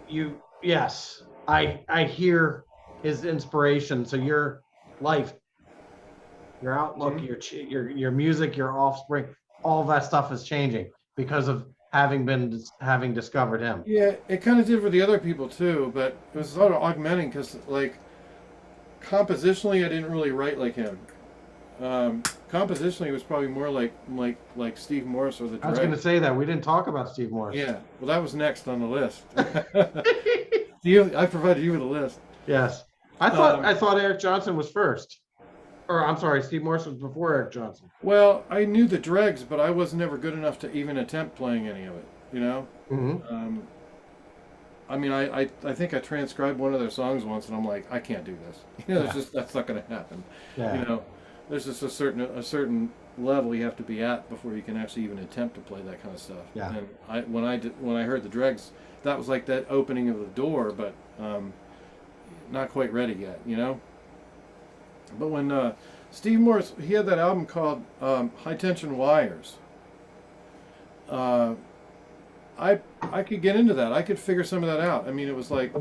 yes, I hear his inspiration. So your life, your outlook, your music, your offspring, all that stuff is changing because of having discovered him. Yeah, it kind of did for the other people too, but it was sort of augmenting because, like, compositionally, I didn't really write like him. Compositionally, it was probably more like Steve Morse or the Dregs. I was going to say that we didn't talk about Steve Morse. Yeah, well, that was next on the list. I provided you with a list. Yes, I thought Eric Johnson was first. Or I'm sorry, Steve Morse was before Eric Johnson. Well, I knew the Dregs, but I was never good enough to even attempt playing any of it. You know. Mm-hmm. I mean, I think I transcribed one of their songs once, and I'm like, I can't do this. You know, that's not going to happen. Yeah. You know, there's just a certain level you have to be at before you can actually even attempt to play that kind of stuff. Yeah. And when I heard the Dregs, that was like that opening of the door, but not quite ready yet. You know. But when Steve Morse, he had that album called High Tension Wires. I could get into that. I could figure some of that out. I mean, it was like,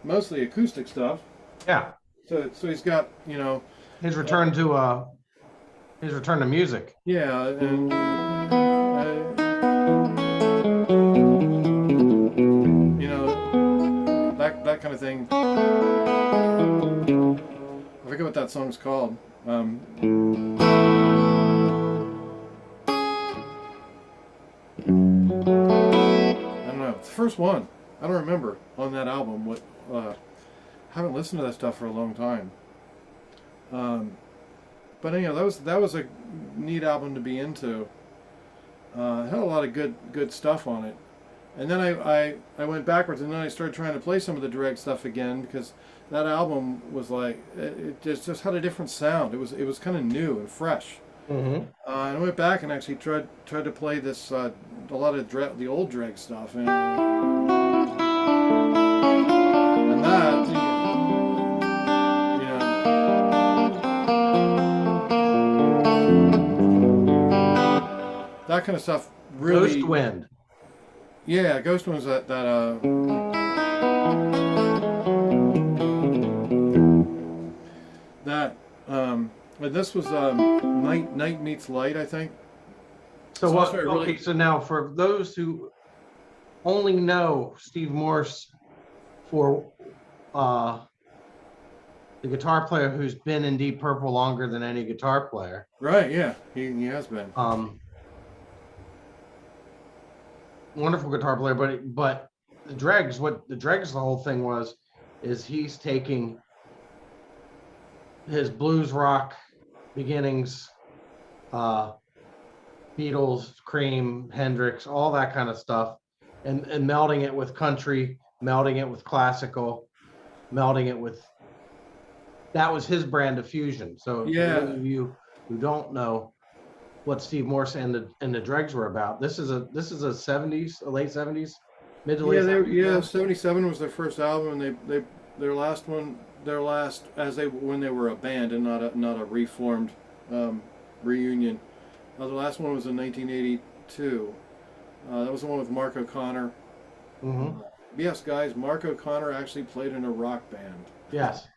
mostly acoustic stuff. Yeah. So he's got, his return to music. Yeah, and that kind of thing. I forget what that song's called. I don't know. It's the first one. I don't remember on that album what. Haven't listened to that stuff for a long time. But anyhow, that was a neat album to be into. It had a lot of good stuff on it. And then I went backwards, and then I started trying to play some of the Dreg stuff again because that album was like it just had a different sound. It was kind of new and fresh. Mm-hmm. And I went back and actually tried to play this a lot of the old Dreg stuff, and that that kind of stuff really. Ghost Wind. Yeah, Ghost Wind's but this was Night Meets Light, I think. So So what? that's really- Okay, so now for those who only know Steve Morse for the guitar player who's been in Deep Purple longer than any guitar player. Right, yeah, he has been. Wonderful guitar player, but the Dregs, the whole thing was, is he's taking his blues rock beginnings, Beatles, Cream, Hendrix, all that kind of stuff, and melding it with country, melding it with classical, melding it with. That was his brand of fusion. So Yeah. for those of you who don't know what Steve Morse and the Dregs were about, this is a 70s, a late 70s, mid to late 70s. 77 was their first album, and their last when they were a band and not a reformed reunion. The last one was in 1982. That was the one with Mark O'Connor. Mm-hmm. Yes, guys, Mark O'Connor actually played in a rock band. Yes.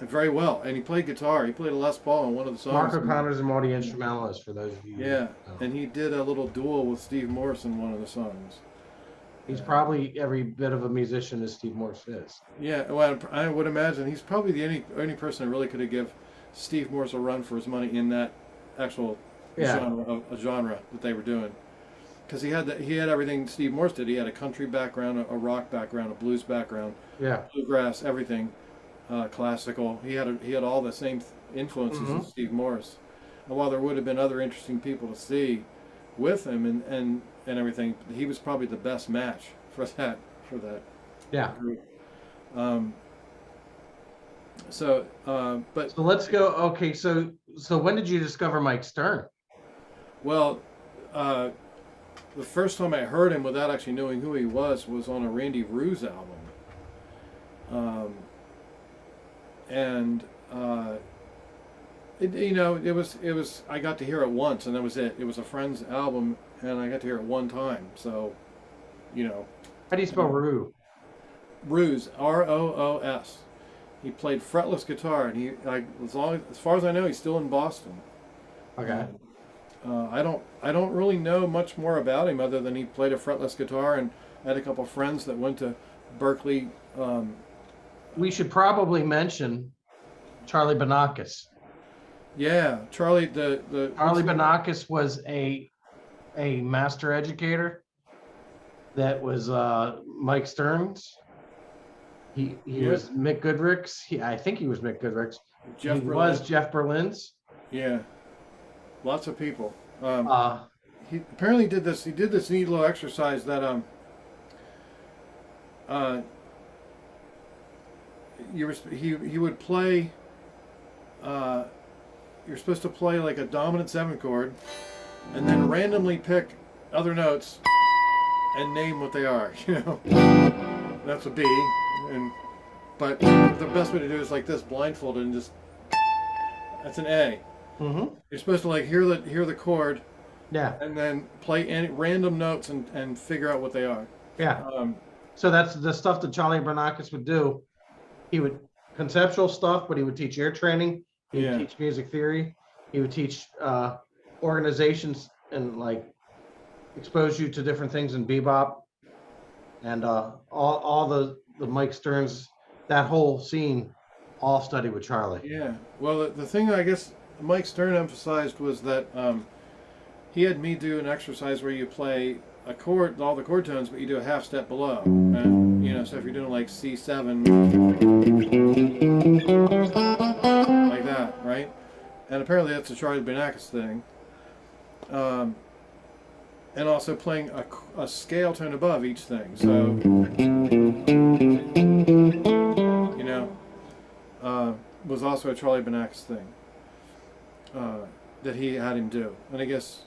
Very well, and he played guitar. He played a Les Paul on one of the songs. Mark O'Connor's a multi-instrumentalist, for those of you. Yeah, who know. and he did a little duel with Steve Morse in one of the songs. He's probably every bit of a musician as Steve Morse is. Yeah, well, I would imagine he's probably the only person that really could have give Steve Morse a run for his money in that actual genre that they were doing. Because he had everything Steve Morse did. He had a country background, a rock background, a blues background, Yeah. bluegrass, everything, classical. He had all the same influences as Steve Morse. And while there would have been other interesting people to see with him and everything, he was probably the best match for that Yeah. group. So let's go. Okay, so when did you discover Mike Stern? Well, the first time I heard him without actually knowing who he was on a Randy Ruse album. It was I got to hear it once, and that was it. It was a friend's album, and I got to hear it one time. So, How do you spell Rue? Ruse, Roos. He played fretless guitar, and as far as I know, he's still in Boston. Okay. I don't really know much more about him other than he played a fretless guitar, and I had a couple of friends that went to Berkeley. We should probably mention Charlie Banakis. Yeah, Charlie. Charlie Banakis was a master educator. That was Mike Stern's. He was Mick Goodrick's. I think he was Mick Goodrick's. Jeff Berlin. Was Jeff Berlin's. Yeah, lots of people. He apparently did this. He did this neat little exercise that he would play. You're supposed to play like a dominant 7 chord, and then randomly pick other notes and name what they are. That's a B, but the best way to do it is like this, blindfolded, and just that's an A. Mm-hmm. You're supposed to like hear the chord, yeah, and then play any random notes and figure out what they are. Yeah. So that's the stuff that Charlie Banakis would do. He would conceptual stuff, but he would teach ear training. He would teach music theory. He would teach organizations and like expose you to different things in bebop, and all the Mike Stearns, that whole scene, all studied with Charlie. Yeah. Well, the thing I guess Mike Stern emphasized was that he had me do an exercise where you play a chord, all the chord tones, but you do a half step below. And, you know, so if you're doing like C7, like that, right? And apparently that's a Charlie Banakis thing. Um, and also playing a scale tone above each thing. So, you know, was also a Charlie Banakis thing uh, that he had him do. And I guess,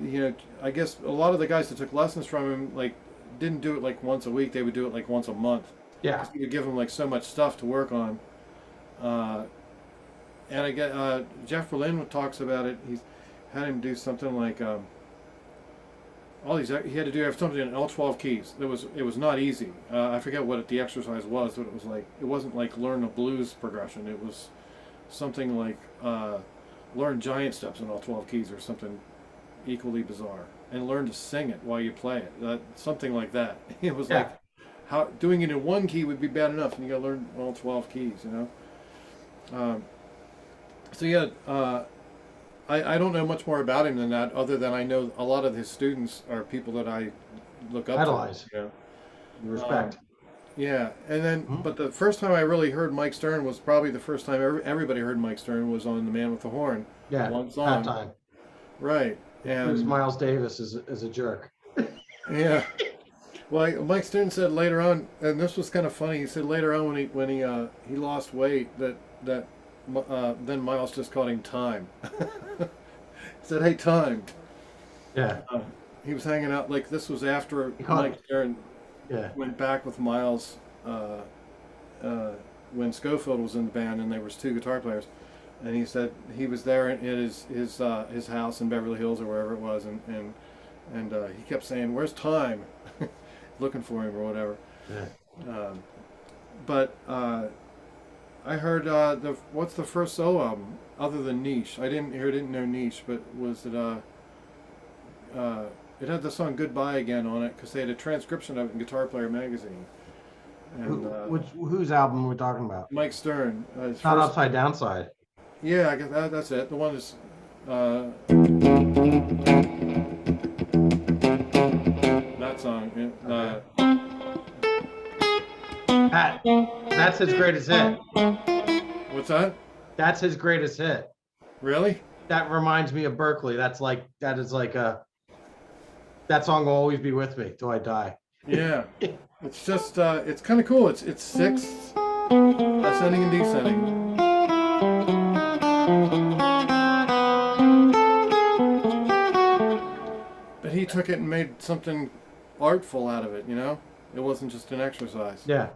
you know, I guess a lot of the guys that took lessons from him, like, didn't do it like once a week. They would do it like once a month. Yeah. He would give them like so much stuff to work on. And I get Jeff Berlin talks about it. He's had him do something like all these. He had to do something in all 12 keys. It was not easy. I forget what the exercise was, but it was like it wasn't like learn a blues progression. It was something like learn giant steps in all 12 keys or something equally bizarre, and learn to sing it while you play it. Something like that. It was like how doing it in one key would be bad enough, and you got to learn all 12 keys. You know. So yeah, I don't know much more about him than that, other than I know a lot of his students are people that I look up Idolize. to. You know? Respect. Yeah, and then, but the first time I really heard Mike Stern was probably the first time everybody heard Mike Stern was on The Man with the Horn. Yeah, one song. Time. Right, and Miles Davis is a jerk. Yeah. Well, Mike Stern said later on, and this was kind of funny. He said later on when he lost weight that then Miles just called him Time. He said, "Hey, Time." Yeah. He was hanging out like this was after called Mike Stern Yeah. went back with Miles when Schofield was in the band and there was two guitar players, and he said he was there at his house in Beverly Hills or wherever it was, and he kept saying, "Where's Time?" looking for him or whatever. Yeah. But I heard what's the first solo album other than Niche? I didn't know Niche, but was it it had the song "Goodbye Again" on it because they had a transcription of it in Guitar Player magazine. And whose album are we talking about? Mike Stern. It's not Upside Downside. Yeah, I guess that's it. The one is. That song. That's his greatest hit. What's that? That's his greatest hit. Really? That reminds me of Berkeley. That song will always be with me till I die. Yeah. It's just it's kind of cool. It's sixths, ascending and descending. But he took it and made something artful out of it. You know, it wasn't just an exercise. Yeah.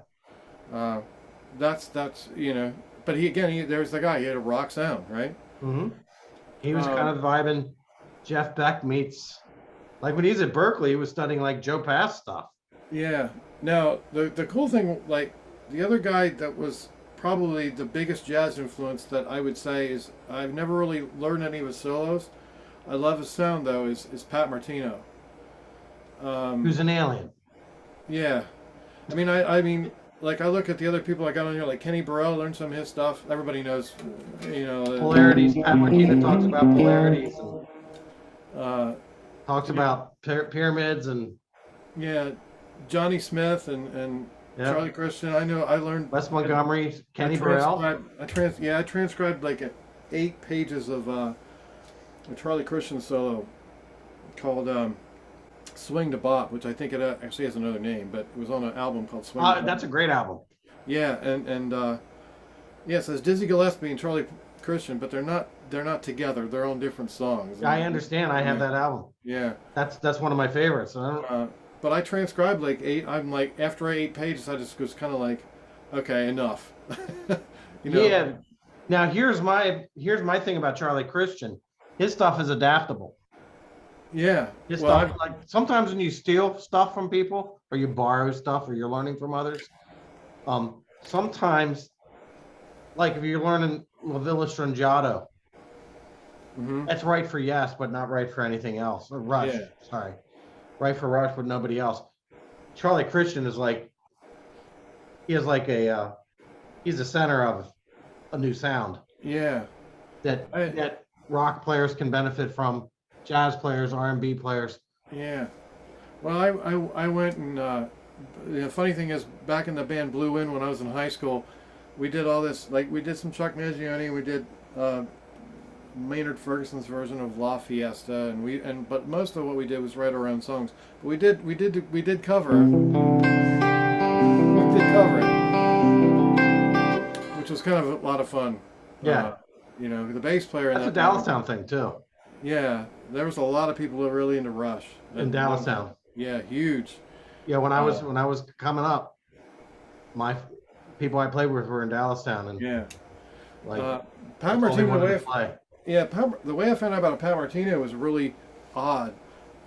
That's you know. But there's the guy. He had a rock sound, right? Mm-hmm. He was kind of vibing. Jeff Beck meets, like when he's at Berkeley, he was studying like Joe Pass stuff. Yeah. Now the cool thing, like the other guy that was probably the biggest jazz influence that I would say is I've never really learned any of his solos. I love his sound though. Is Pat Martino. Who's an alien? Yeah. I mean, like I look at the other people I got on here, like Kenny Burrell, learned some of his stuff. Everybody knows, you know. Polarities. Pat Martino talks about polarities. Talks yeah. about pyramids and. Yeah, Johnny Smith and Yep. Charlie Christian. I learned. Wes Montgomery, Kenny Burrell. I transcribed like 8 pages of a Charlie Christian solo called "Swing to Bop," which I think it actually has another name, but it was on an album called "Swing." That's a great album. Yeah, and yeah, so it's Dizzy Gillespie and Charlie Christian, but they're not together. They're on different songs. I understand. I have that album. Yeah, that's one of my favorites. But I transcribed like 8. I'm like after 8 pages, I just was kind of like, okay, enough. You know? Yeah. Now here's my thing about Charlie Christian. His stuff is adaptable. Yeah. His stuff, like sometimes when you steal stuff from people or you borrow stuff or you're learning from others, sometimes, like if you're learning La Villa Strangiato, that's right for Yes, but not right for anything else. Or Rush, sorry. Right for Rush, but nobody else. Charlie Christian is like, he's the center of a new sound. Yeah. That rock players can benefit from, jazz players, R&B players. Yeah. Well, I went and the funny thing is, back in the band Blue Wind when I was in high school, we did all this. Like we did some Chuck Mangione, we did Maynard Ferguson's version of La Fiesta, but most of what we did was write our own songs. But we did cover it. We did cover it, which was kind of a lot of fun. Yeah. The bass player in That's a that band, Dallastown thing too. yeah, there was a lot of people that were really into Rush. In Dallastown. Yeah, huge. Yeah, when I was coming up, my people I played with were in Dallastown, and Yeah. like Pat that's all they Martino, wanted to play. the way I found out about Pat Martino was really odd.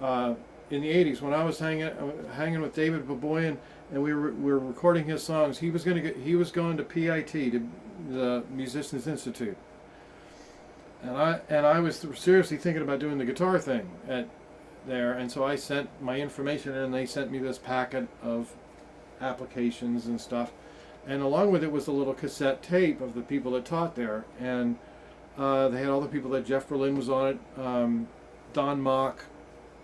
In the '80s, when I was hanging with David Boboyan, and we were recording his songs, he was going to PIT, to the Musicians Institute, and I was seriously thinking about doing the guitar thing there, and so I sent my information in, and they sent me this packet of applications and stuff, and along with it was a little cassette tape of the people that taught there, and they had all the people that Jeff Berlin was on it, Don Mock,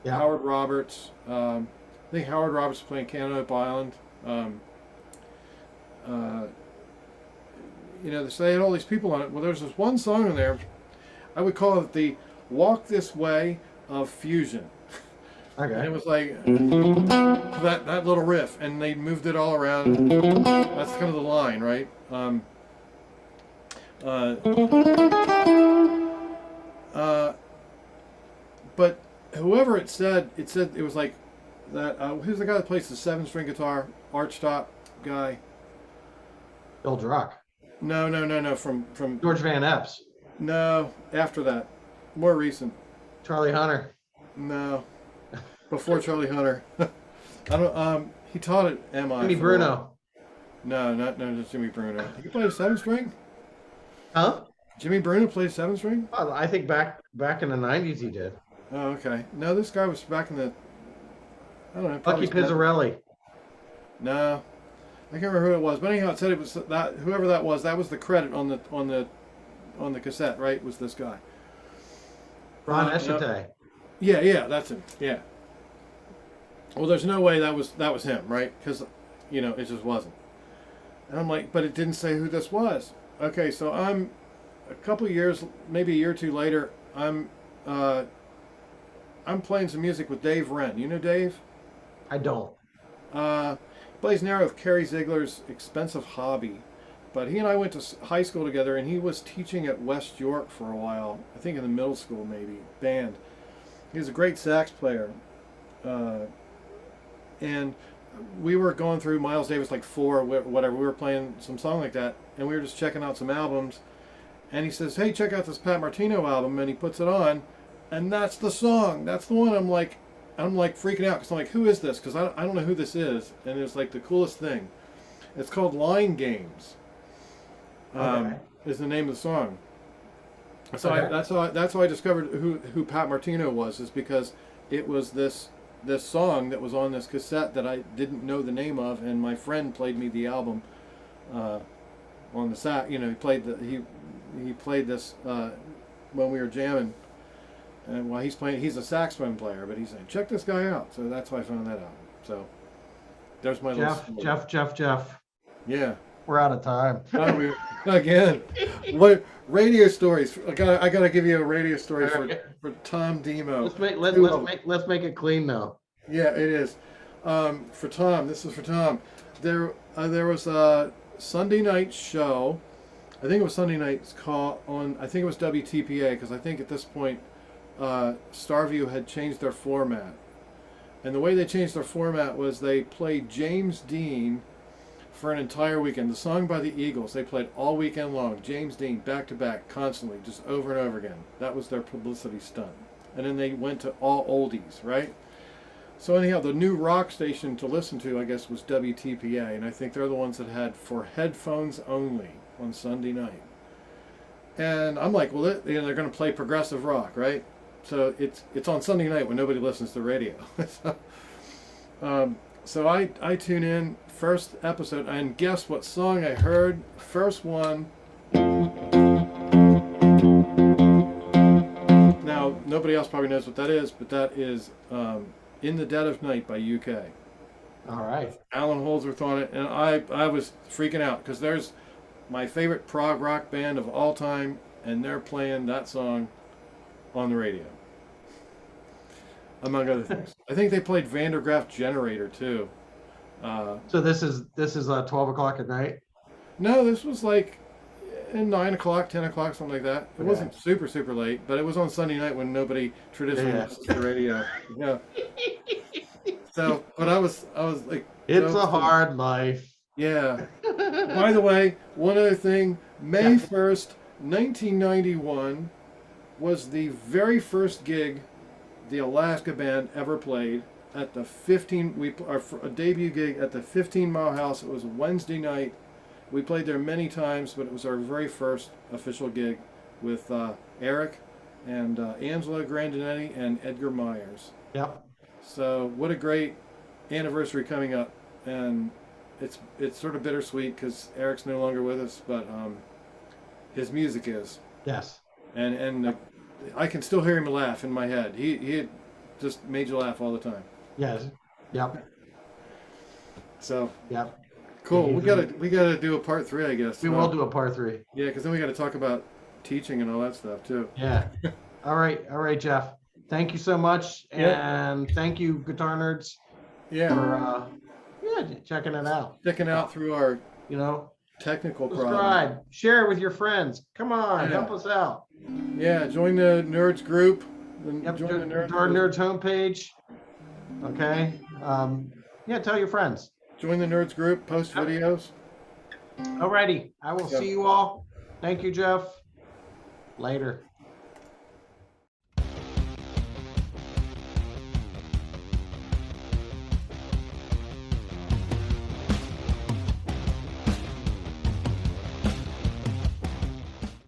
Yeah. Howard Roberts. I think Howard Roberts was playing Cantaloupe Island. So they had all these people on it. Well, there's this one song in there. I would call it the "Walk This Way" of fusion. And it Okay. was like that little riff, and they moved it all around. That's kind of the line, right? But whoever it said it was like that. Who's the guy that plays the 7-string guitar? Archtop guy. Bill Druck. No. From George Van Epps. no, after that, more recent. Charlie Hunter. No, before Charlie Hunter. I don't. He taught at MI. Jimmy for a while. Bruno. No, just Jimmy Bruno. He played a 7-string. Huh? Jimmy Bruno played 7-string. Well, I think back in the 90s he did. Oh, okay. No, this guy was back in the. I don't know. Lucky probably Pizzarelli. No, I can't remember who it was. But anyhow, it said it was that whoever that was the credit on the cassette, right? Was this guy? Ron No. Eshite. Yeah, that's him. Yeah. Well, there's no way that was him, right? Because, it just wasn't. And I'm like, but it didn't say who this was. Okay, so I'm a couple years, maybe a year or two later, I'm playing some music with Dave Wren. You know Dave? I don't. Plays an area of Kerry Ziegler's Expensive Hobby. But he and I went to high school together, and he was teaching at West York for a while. I think in the middle school, maybe, band. He was a great sax player. And we were going through Miles Davis, like 4 or whatever. We were playing some song like that, and we were just checking out some albums. And he says, "Hey, check out this Pat Martino album," and he puts it on, and that's the song. That's the one. I'm like freaking out because I'm like, who is this? Because I don't know who this is, and it's like the coolest thing. It's called "Line Games." Okay. Is the name of the song. So Okay. that's how I discovered who Pat Martino was, is because it was this song that was on this cassette that I didn't know the name of, and my friend played me the album on the sax. He played this when we were jamming, and while he's a saxophone player, but he said, "Check this guy out." So that's how I found that out. So there's my little story. Jeff. Yeah. We're out of time. Again, what radio stories? I gotta give you a radio story Okay. for Tom Demo. Let's make it clean now. Yeah, it is. For Tom, this is for Tom. There was a Sunday night show. I think it was Sunday night's call on. I think it was WTPA, because I think at this point, Starview had changed their format, and the way they changed their format was they played James Dean for an entire weekend. The song by the Eagles, they played all weekend long. James Dean, back to back, constantly, just over and over again. That was their publicity stunt. And then they went to all oldies, right? So anyhow, the new rock station to listen to, I guess, was WTPA, and I think they're the ones that had "For Headphones Only" on Sunday night. And I'm like, well, they're going to play progressive rock, right? So it's on Sunday night when nobody listens to the radio. So I tune in, first episode, and guess what song I heard? First one. Now, nobody else probably knows what that is, but that is In the Dead of Night by UK. All right. Alan Holdsworth on it, and I was freaking out because there's my favorite prog rock band of all time, and they're playing that song on the radio, among other things. I think they played Vandergraaf Generator too. So this is 12 o'clock at night. No, this was like 9 o'clock, 10 o'clock, something like that. It wasn't super, super late, but it was on Sunday night when nobody traditionally listens to the radio. Yeah. So, but I was like, It's a hard life. Yeah. By the way, one other thing, May 1st, 1991 was the very first gig the Alaska band ever played at the our debut gig at the 15 Mile House. It was a Wednesday night. We played there many times, but it was our very first official gig with Eric and Angela Grandinetti and Edgar Myers. Yep. So what a great anniversary coming up, and it's sort of bittersweet because Eric's no longer with us, but his music is. Yes. And I can still hear him laugh in my head. He had just made you laugh all the time. Yes. Yep. So. Yep. Cool. We gotta do a part 3, I guess. We will do a part 3. Yeah, because then we got to talk about teaching and all that stuff too. Yeah. All right, Jeff. Thank you so much, and thank you, Guitar Nerds, for checking it out. Checking out through our technical subscribe, problem. share it with your friends. Come on, help us out. Yeah, join the Nerds group. Yep, Join the Guitar Nerds homepage. Okay. Tell your friends. Join the Nerds group. Post videos. Alrighty. I will see you all. Thank you, Jeff. Later.